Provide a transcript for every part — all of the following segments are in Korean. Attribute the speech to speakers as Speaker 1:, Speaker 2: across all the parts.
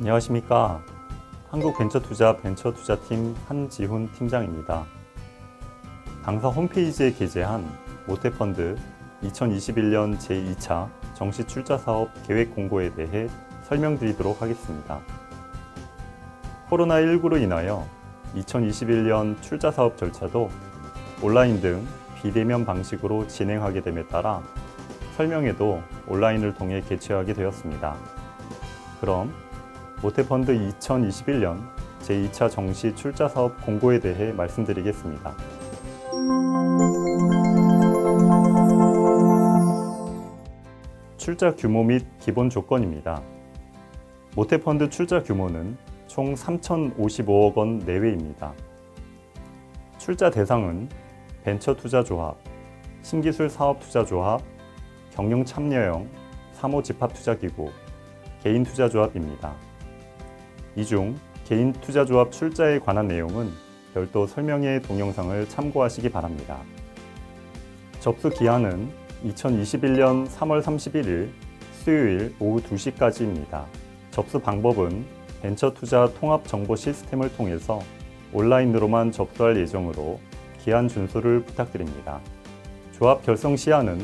Speaker 1: 안녕하십니까. 한국벤처투자팀 한지훈 팀장입니다. 당사 홈페이지에 게재한 모태펀드 2021년 제2차 정시 출자사업 계획 공고에 대해 설명드리도록 하겠습니다. 코로나19로 인하여 2021년 출자사업 절차도 온라인 등 비대면 방식으로 진행하게 됨에 따라 설명회도 온라인을 통해 개최하게 되었습니다. 그럼 모태펀드 2021년 제2차 정시 출자사업 공고에 대해 말씀드리겠습니다. 출자 규모 및 기본 조건입니다. 모태펀드 출자 규모는 총 3,055억 원 내외입니다. 출자 대상은 벤처투자조합, 신기술 사업투자조합, 경영참여형 사모집합투자기구, 개인투자조합입니다. 이 중 개인투자조합 출자에 관한 내용은 별도 설명회 동영상을 참고하시기 바랍니다. 접수 기한은 2021년 3월 31일 수요일 오후 2시까지입니다. 접수 방법은 벤처투자 통합정보 시스템을 통해서 온라인으로만 접수할 예정으로 기한 준수를 부탁드립니다. 조합 결성 시한은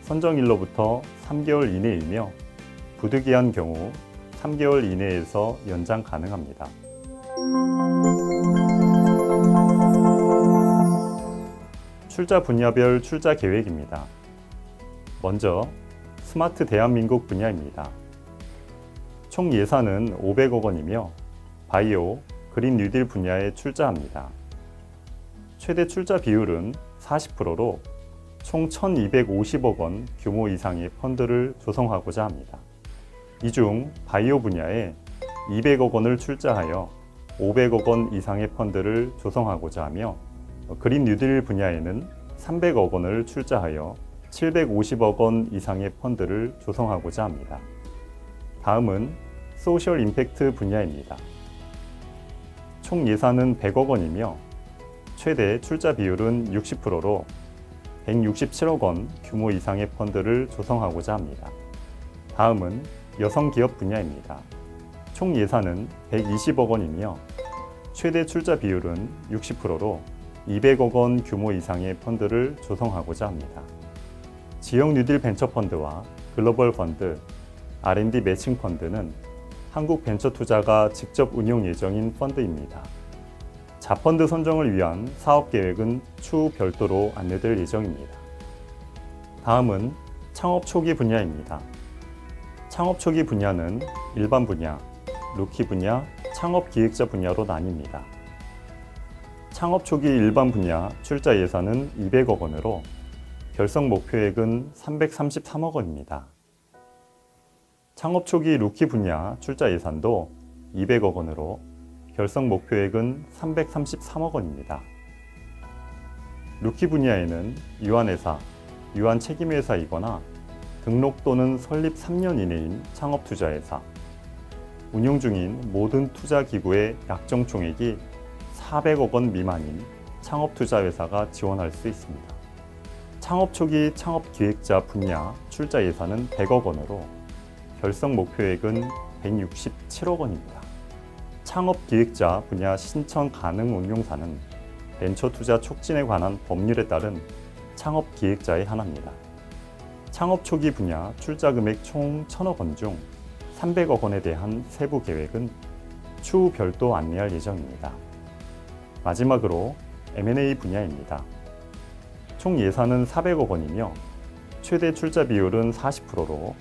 Speaker 1: 선정일로부터 3개월 이내이며 부득이한 경우 3개월 이내에서 연장 가능합니다. 출자 분야별 출자 계획입니다. 먼저 스마트 대한민국 분야입니다. 총 예산은 500억 원이며 바이오, 그린 뉴딜 분야에 출자합니다. 최대 출자 비율은 40%로 총 1,250억 원 규모 이상의 펀드를 조성하고자 합니다. 이 중 바이오 분야에 200억 원을 출자하여 500억 원 이상의 펀드를 조성하고자 하며 그린 뉴딜 분야에는 300억 원을 출자하여 750억 원 이상의 펀드를 조성하고자 합니다. 다음은 소셜 임팩트 분야입니다. 총 예산은 100억 원이며 최대 출자 비율은 60%로 167억 원 규모 이상의 펀드를 조성하고자 합니다. 다음은 여성기업 분야입니다. 총 예산은 120억 원이며 최대 출자 비율은 60%로 200억 원 규모 이상의 펀드를 조성하고자 합니다. 지역 뉴딜 벤처펀드와 글로벌 펀드, R&D 매칭 펀드는 한국벤처투자가 직접 운용 예정인 펀드입니다. 자펀드 선정을 위한 사업 계획은 추후 별도로 안내될 예정입니다. 다음은 창업 초기 분야입니다. 창업 초기 분야는 일반 분야, 루키 분야, 창업 기획자 분야로 나뉩니다. 창업 초기 일반 분야 출자 예산은 200억 원으로 결성 목표액은 333억 원입니다. 창업 초기 루키 분야 출자 예산도 200억 원으로 결성 목표액은 333억 원입니다. 루키 분야에는 유한회사, 유한책임회사이거나 등록 또는 설립 3년 이내인 창업투자회사, 운용 중인 모든 투자기구의 약정 총액이 400억 원 미만인 창업투자회사가 지원할 수 있습니다. 창업 초기 창업기획자 분야 출자 예산은 100억 원으로 결성 목표액은 167억 원입니다. 창업기획자 분야 신청 가능 운용사는 벤처투자 촉진에 관한 법률에 따른 창업기획자의 하나입니다. 창업 초기 분야 출자 금액 총 1,000억 원 중 300억 원에 대한 세부 계획은 추후 별도 안내할 예정입니다. 마지막으로 M&A 분야입니다. 총 예산은 400억 원이며 최대 출자 비율은 40%로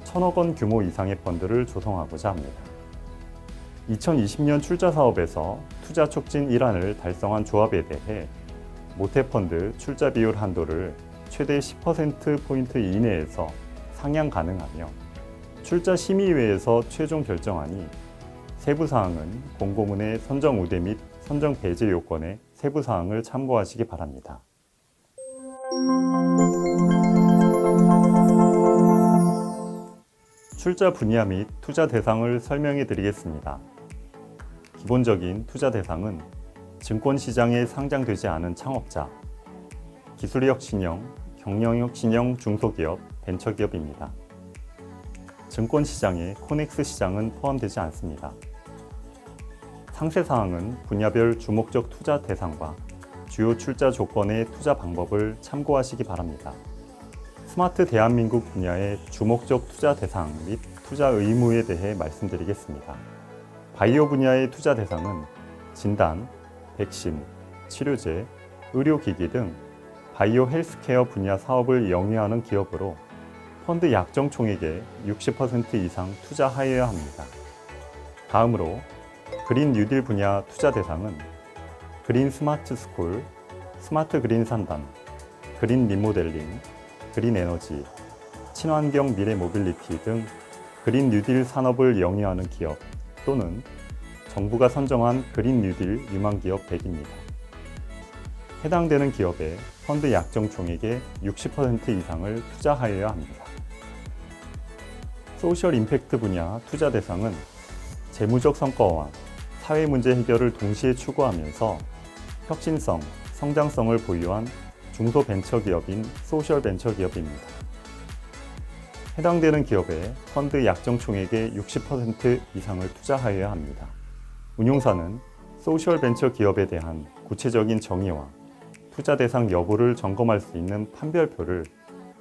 Speaker 1: 1,000억 원 규모 이상의 펀드를 조성하고자 합니다. 2020년 출자 사업에서 투자 촉진 1안을 달성한 조합에 대해 모태펀드 출자 비율 한도를 최대 10%포인트 이내에서 상향 가능하며 출자 심의회에서 최종 결정하니 세부사항은 공고문의 선정 우대 및 선정 배제 요건의 세부사항을 참고하시기 바랍니다. 출자 분야 및 투자 대상을 설명해 드리겠습니다. 기본적인 투자 대상은 증권시장에 상장되지 않은 창업자, 기술혁신형, 경영혁신형 중소기업, 벤처기업입니다. 증권시장의 코넥스 시장은 포함되지 않습니다. 상세사항은 분야별 주목적 투자 대상과 주요 출자 조건의 투자 방법을 참고하시기 바랍니다. 스마트 대한민국 분야의 주목적 투자 대상 및 투자 의무에 대해 말씀드리겠습니다. 바이오 분야의 투자 대상은 진단, 백신, 치료제, 의료기기 등 바이오 헬스케어 분야 사업을 영위하는 기업으로 펀드 약정 총액의 60% 이상 투자하여야 합니다. 다음으로 그린 뉴딜 분야 투자 대상은 그린 스마트 스쿨, 스마트 그린 산단, 그린 리모델링, 그린 에너지, 친환경 미래 모빌리티 등 그린 뉴딜 산업을 영위하는 기업 또는 정부가 선정한 그린 뉴딜 유망 기업 100입니다. 해당되는 기업의 펀드 약정 총액의 60% 이상을 투자하여야 합니다. 소셜 임팩트 분야 투자 대상은 재무적 성과와 사회 문제 해결을 동시에 추구하면서 혁신성, 성장성을 보유한 중소벤처기업인 소셜벤처기업입니다. 해당되는 기업의 펀드 약정 총액의 60% 이상을 투자하여야 합니다. 운용사는 소셜벤처 기업에 대한 구체적인 정의와 투자 대상 여부를 점검할 수 있는 판별표를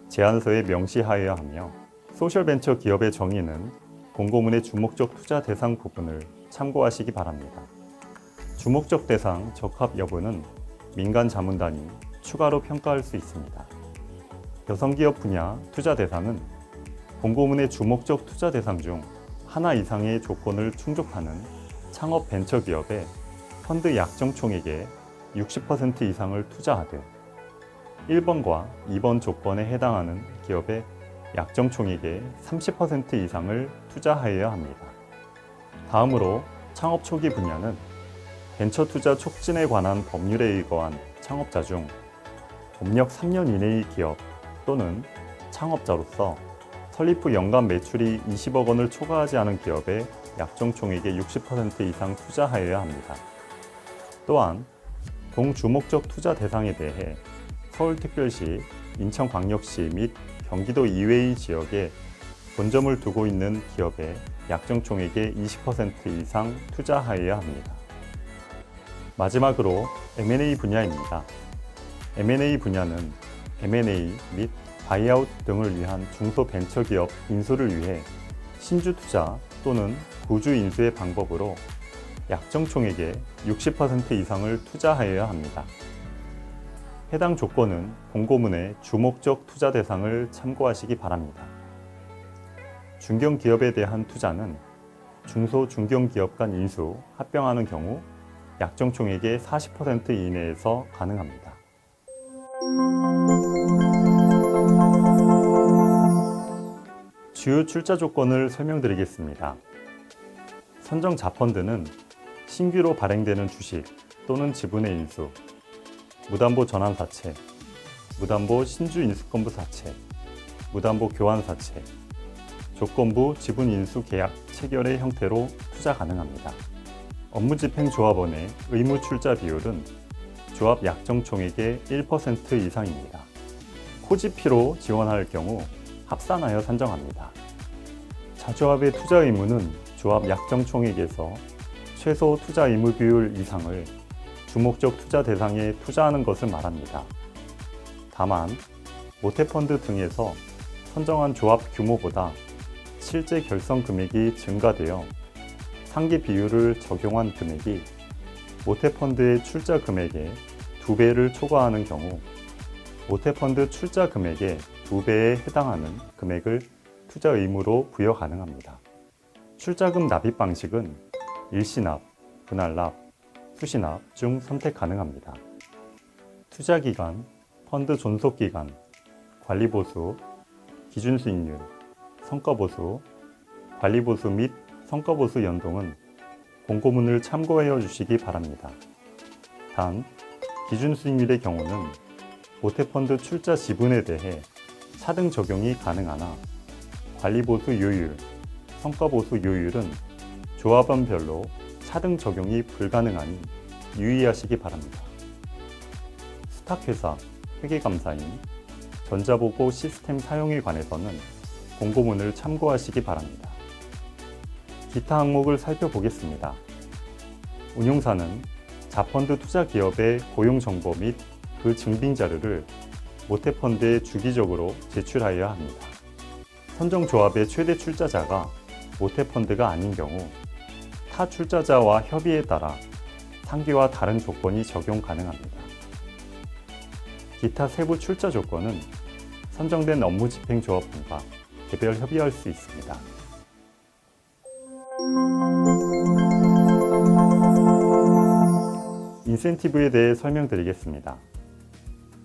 Speaker 1: 제안서에 명시하여야 하며 소셜벤처 기업의 정의는 공고문의 주목적 투자 대상 부분을 참고하시기 바랍니다. 주목적 대상 적합 여부는 민간 자문단이 추가로 평가할 수 있습니다. 여성기업 분야 투자 대상은 공고문의 주목적 투자 대상 중 하나 이상의 조건을 충족하는 창업 벤처기업에 펀드 약정 총액의 60% 이상을 투자하되 1번과 2번 조건에 해당하는 기업의 약정 총액의 30% 이상을 투자하여야 합니다. 다음으로 창업 초기 분야는 벤처 투자 촉진에 관한 법률에 의거한 창업자 중 법력 3년 이내의 기업 또는 창업자로서 설립 후 연간 매출이 20억 원을 초과하지 않은 기업의 약정 총액의 60% 이상 투자하여야 합니다. 또한 동주목적 투자 대상에 대해 서울특별시, 인천광역시 및 경기도 이외의 지역에 본점을 두고 있는 기업의 약정 총액의 20% 이상 투자하여야 합니다. 마지막으로 M&A 분야입니다. M&A 분야는 M&A 및 바이아웃 등을 위한 중소벤처기업 인수를 위해 신주 투자 또는 구주 인수의 방법으로 약정 총액의 60% 이상을 투자하여야 합니다. 해당 조건은 공고문의 주목적 투자 대상을 참고하시기 바랍니다. 중견기업에 대한 투자는 중소 중견기업 간 인수, 합병하는 경우 약정 총액의 40% 이내에서 가능합니다. 주요 출자 조건을 설명드리겠습니다. 선정 자펀드는 신규로 발행되는 주식 또는 지분의 인수, 무담보 전환사채, 무담보 신주 인수권부 사채, 무담보 교환사채, 조건부 지분 인수 계약 체결의 형태로 투자 가능합니다. 업무집행조합원의 의무 출자 비율은 조합 약정 총액의 1% 이상입니다. 코지피로 지원할 경우 합산하여 산정합니다. 자조합의 투자 의무는 조합 약정 총액에서 최소 투자 의무 비율 이상을 주목적 투자 대상에 투자하는 것을 말합니다. 다만 모태펀드 등에서 선정한 조합 규모보다 실제 결성 금액이 증가되어 상기 비율을 적용한 금액이 모태펀드의 출자 금액의 2배를 초과하는 경우 모태펀드 출자 금액의 2배에 해당하는 금액을 투자 의무로 부여 가능합니다. 출자금 납입 방식은 일시납, 분할납, 수시납 중 선택 가능합니다. 투자기간, 펀드 존속기간, 관리보수, 기준수익률, 성과보수, 관리보수 및 성과보수 연동은 공고문을 참고해 주시기 바랍니다. 단, 기준수익률의 경우는 모태펀드 출자 지분에 대해 차등 적용이 가능하나 관리보수 요율, 성과보수 요율은 조합원별로 차등 적용이 불가능하니 유의하시기 바랍니다. 수탁회사, 회계감사인, 전자보고 시스템 사용에 관해서는 공고문을 참고하시기 바랍니다. 기타 항목을 살펴보겠습니다. 운용사는 자펀드 투자 기업의 고용 정보 및 그 증빙 자료를 모태펀드에 주기적으로 제출하여야 합니다. 선정 조합의 최대 출자자가 모태펀드가 아닌 경우 타 출자자와 협의에 따라 상기와 다른 조건이 적용 가능합니다. 기타 세부 출자 조건은 선정된 업무 집행 조합원과 개별 협의할 수 있습니다. 인센티브에 대해 설명드리겠습니다.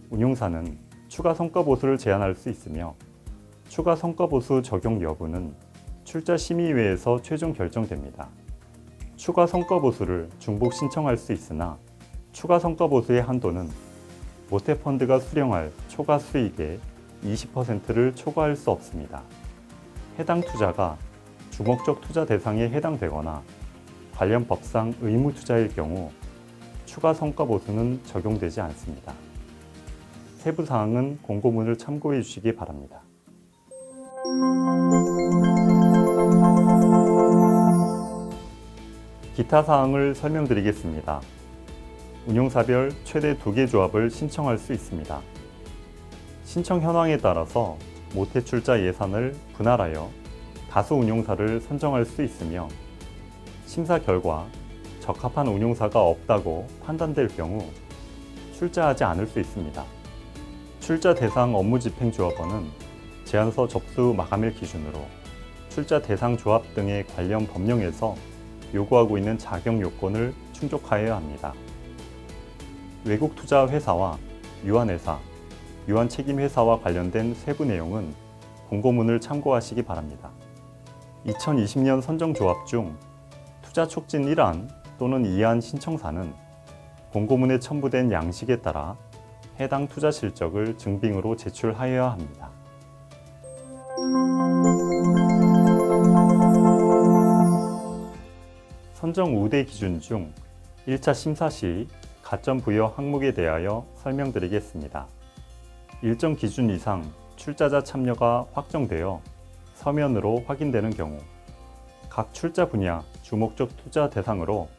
Speaker 1: 운용사는 추가 성과 보수를 제한할 수 있으며 추가 성과 보수 적용 여부는 출자 심의회에서 최종 결정됩니다. 추가 성과 보수를 중복 신청할 수 있으나 추가 성과 보수의 한도는 모태펀드가 수령할 초과 수익의 20%를 초과할 수 없습니다. 해당 투자가 주목적 투자 대상에 해당되거나 관련 법상 의무 투자일 경우 추가 성과 보수는 적용되지 않습니다. 세부 사항은 공고문을 참고해 주시기 바랍니다. 기타 사항을 설명드리겠습니다. 운용사별 최대 2개 조합을 신청할 수 있습니다. 신청 현황에 따라서 모태 출자 예산을 분할하여 다수 운용사를 선정할 수 있으며 심사 결과 적합한 운용사가 없다고 판단될 경우 출자하지 않을 수 있습니다. 출자 대상 업무 집행 조합원은 제안서 접수 마감일 기준으로 출자 대상 조합 등의 관련 법령에서 요구하고 있는 자격 요건을 충족하여야 합니다. 외국 투자 회사와 유한회사, 유한 책임 회사와 관련된 세부 내용은 공고문을 참고하시기 바랍니다. 2020년 선정 조합 중 투자 촉진 1안 또는 2안 신청사는 공고문에 첨부된 양식에 따라 해당 투자 실적을 증빙으로 제출하여야 합니다. 선정 우대 기준 중 1차 심사 시 가점 부여 항목에 대하여 설명드리겠습니다. 일정 기준 이상 출자자 참여가 확정되어 서면으로 확인되는 경우 각 출자 분야 주목적 투자 대상으로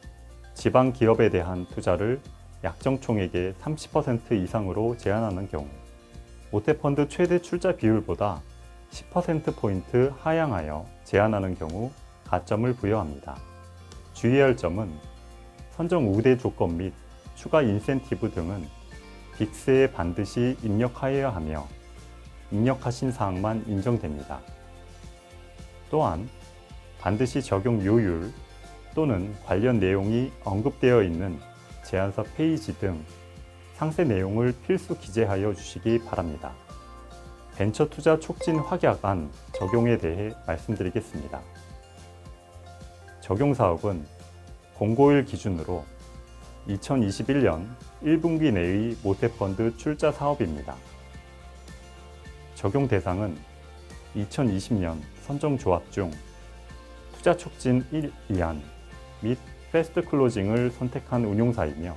Speaker 1: 지방 기업에 대한 투자를 약정 총액의 30% 이상으로 제한하는 경우 모태펀드 최대 출자 비율보다 10%포인트 하향하여 제한하는 경우 가점을 부여합니다. 주의할 점은 선정 우대 조건 및 추가 인센티브 등은 빅스에 반드시 입력하여야 하며 입력하신 사항만 인정됩니다. 또한 반드시 적용 요율 또는 관련 내용이 언급되어 있는 제안서 페이지 등 상세 내용을 필수 기재하여 주시기 바랍니다. 벤처 투자 촉진 확약안 적용에 대해 말씀드리겠습니다. 적용 사업은 공고일 기준으로 2021년 1분기 내의 모태펀드 출자 사업입니다. 적용 대상은 2020년 선정 조합 중 투자 촉진 1, 2안 및 패스트 클로징을 선택한 운용사이며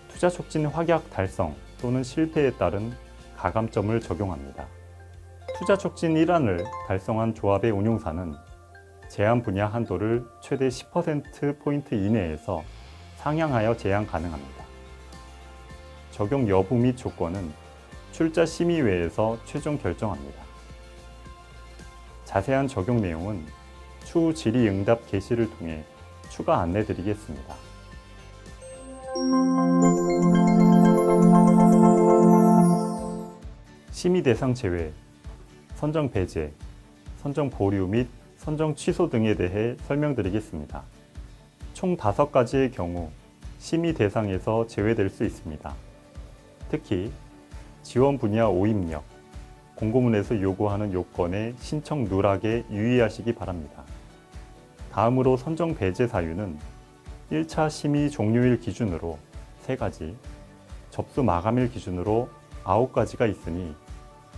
Speaker 1: 투자 촉진 확약 달성 또는 실패에 따른 가감점을 적용합니다. 투자 촉진 1안을 달성한 조합의 운용사는 제한 분야 한도를 최대 10%포인트 이내에서 상향하여 제한 가능합니다. 적용 여부 및 조건은 출자 심의회에서 최종 결정합니다. 자세한 적용 내용은 추후 질의응답 게시를 통해 추가 안내 드리겠습니다. 심의 대상 제외, 선정 배제, 선정 보류 및 선정 취소 등에 대해 설명드리겠습니다. 총 5가지의 경우 심의 대상에서 제외될 수 있습니다. 특히 지원 분야 오입력, 공고문에서 요구하는 요건의 신청 누락에 유의하시기 바랍니다. 다음으로 선정 배제 사유는 1차 심의 종료일 기준으로 3가지, 접수 마감일 기준으로 9가지가 있으니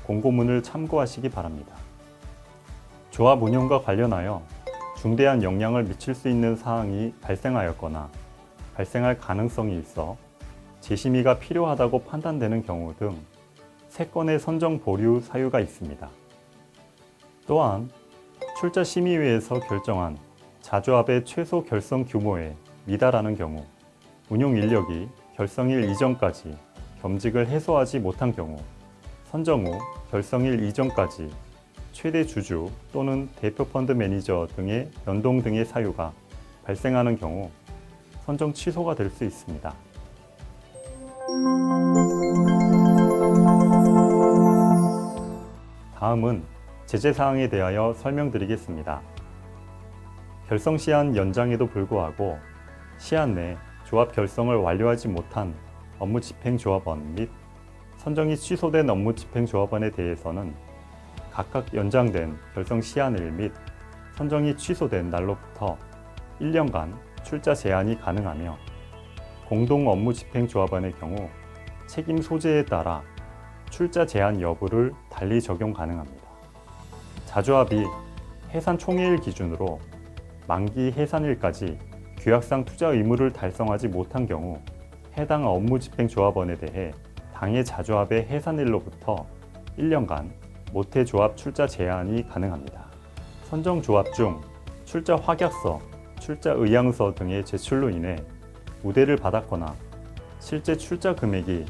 Speaker 1: 공고문을 참고하시기 바랍니다. 조합 운영과 관련하여 중대한 영향을 미칠 수 있는 사항이 발생하였거나 발생할 가능성이 있어 재심의가 필요하다고 판단되는 경우 등 3건의 선정 보류 사유가 있습니다. 또한 출자심의회에서 결정한 자조합의 최소 결성 규모에 미달하는 경우, 운용 인력이 결성일 이전까지 겸직을 해소하지 못한 경우, 선정 후 결성일 이전까지 최대 주주 또는 대표 펀드 매니저 등의 연동 등의 사유가 발생하는 경우 선정 취소가 될 수 있습니다. 다음은 제재 사항에 대하여 설명드리겠습니다. 결성 시한 연장에도 불구하고 시한 내 조합 결성을 완료하지 못한 업무집행조합원 및 선정이 취소된 업무집행조합원에 대해서는 각각 연장된 결성 시한일 및 선정이 취소된 날로부터 1년간 출자 제한이 가능하며, 공동 업무집행조합원의 경우 책임 소재에 따라 출자 제한 여부를 달리 적용 가능합니다. 자조합이 해산 총회일 기준으로 만기 해산일까지 규약상 투자 의무를 달성하지 못한 경우 해당 업무집행조합원에 대해 당해 자조합의 해산일로부터 1년간 모태조합 출자 제한이 가능합니다. 선정조합 중 출자 확약서, 출자 의향서 등의 제출로 인해 우대를 받았거나 실제 출자 금액이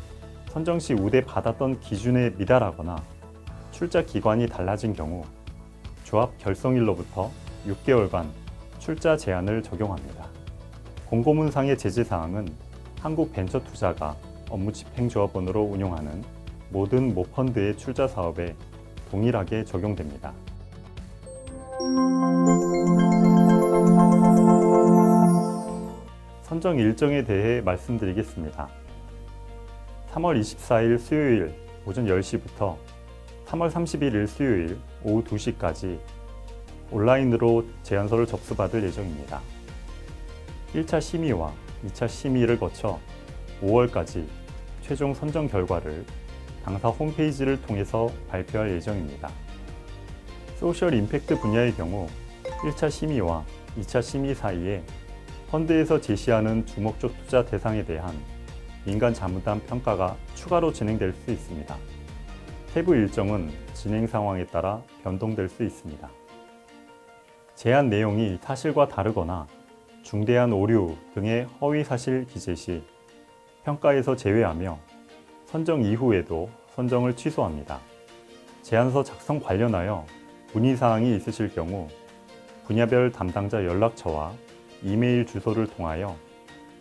Speaker 1: 선정 시 우대 받았던 기준에 미달하거나 출자 기관이 달라진 경우 조합 결성일로부터 6개월간 출자 제한을 적용합니다. 공고문상의 제재사항은 한국벤처투자가 업무집행조합원으로 운용하는 모든 모펀드의 출자 사업에 동일하게 적용됩니다. 선정 일정에 대해 말씀드리겠습니다. 3월 24일 수요일 오전 10시부터 3월 31일 수요일 오후 2시까지 온라인으로 제안서를 접수받을 예정입니다. 1차 심의와 2차 심의를 거쳐 5월까지 최종 선정 결과를 당사 홈페이지를 통해서 발표할 예정입니다. 소셜 임팩트 분야의 경우 1차 심의와 2차 심의 사이에 펀드에서 제시하는 주목적 투자 대상에 대한 민간 자문단 평가가 추가로 진행될 수 있습니다. 세부 일정은 진행 상황에 따라 변동될 수 있습니다. 제안 내용이 사실과 다르거나 중대한 오류 등의 허위 사실 기재 시 평가에서 제외하며 선정 이후에도 선정을 취소합니다. 제안서 작성 관련하여 문의사항이 있으실 경우 분야별 담당자 연락처와 이메일 주소를 통하여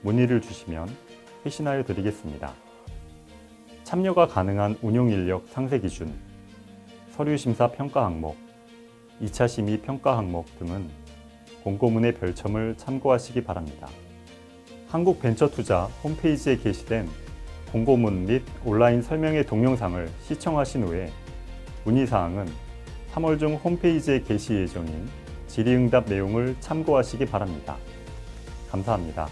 Speaker 1: 문의를 주시면 회신하여 드리겠습니다. 참여가 가능한 운용인력 상세 기준, 서류심사 평가 항목, 2차 심의 평가 항목 등은 공고문의 별첨을 참고하시기 바랍니다. 한국벤처투자 홈페이지에 게시된 공고문 및 온라인 설명회 동영상을 시청하신 후에 문의사항은 3월 중 홈페이지에 게시 예정인 질의응답 내용을 참고하시기 바랍니다. 감사합니다.